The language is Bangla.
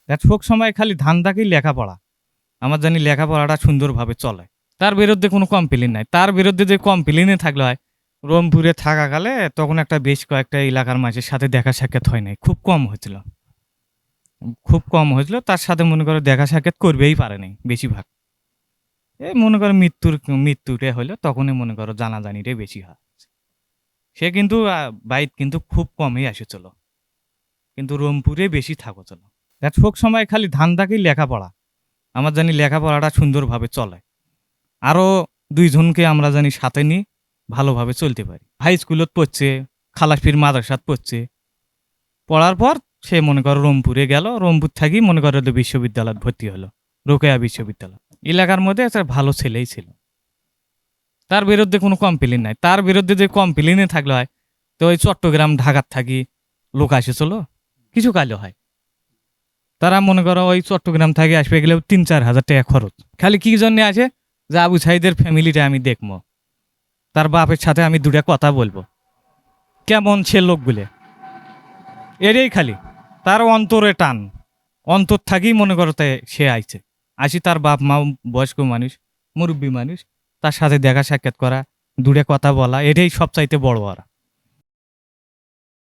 শোক সময় খালি ধান্দাকেই লেখাপড়া। আমার জানি লেখাপড়াটা সুন্দরভাবে চলে। তার বিরুদ্ধে কোনো কমপ্লেন নাই। তার বিরুদ্ধে যে কমপ্লেনে থাকলে হয়, রংপুরে থাকাকালে তখন একটা বেশ কয়েকটা এলাকার মানুষের সাথে দেখা সাক্ষাৎ হয় নাই, খুব কম হয়েছিল। তার সাথে মনে করো দেখা সাক্ষাৎ করবেই পারে নাই বেশিরভাগ। এই মনে করো মৃত্যুটা হইলো তখনই মনে করো জানাজানিটাই বেশি হয়। সে কিন্তু বাইত কিন্তু খুব কমই এসেছিল, কিন্তু রংপুরে বেশি থাকো চলো। শোক সময় খালি ধান্দাকেই লেখাপড়া। আমার জানি লেখাপড়াটা সুন্দরভাবে চলে। আরও দুইজনকে আমরা জানি সাথে নিয়ে ভালোভাবে চলতে পারি। হাই স্কুলত পড়ছে, খালাসপির মাদ্রাসাত পড়ছে। পড়ার পর সে মনে করো রংপুরে গেল, রংপুর থাকি মনে করো বিশ্ববিদ্যালয় ভর্তি হলো, রোকেয়া বিশ্ববিদ্যালয়। এলাকার মধ্যে একটা ভালো ছেলেই ছিল। তার বিরুদ্ধে কোনো কমপ্লেন নাই। তার বিরুদ্ধে যে কমপ্লেনে থাকলে হয়, তো ওই চট্টগ্রাম ঢাকার থাকি লোক আসেছিল, কিছু কালো হয়। তারা মনে করো ওই চট্টগ্রাম থেকে আসবে গেলেও ৩-৪ হাজার টাকা খরচ। খালি কি জন্য আসে, যে আবু সাইদের ফ্যামিলিটা আমি দেখবো, তার বাপের সাথে আমি দুটা কথা বলবো, কেমন সে লোকগুলো, এটাই খালি তার অন্তরে টান। অন্তর থাকি মনে করো তাই সে আইছে। আসি তার বাপ মা বয়স্ক মানুষ, মুরব্বী মানুষ, তার সাথে দেখা সাক্ষাৎ করা, দুটা কথা বলা, এটাই সবচাইতে বড় আর।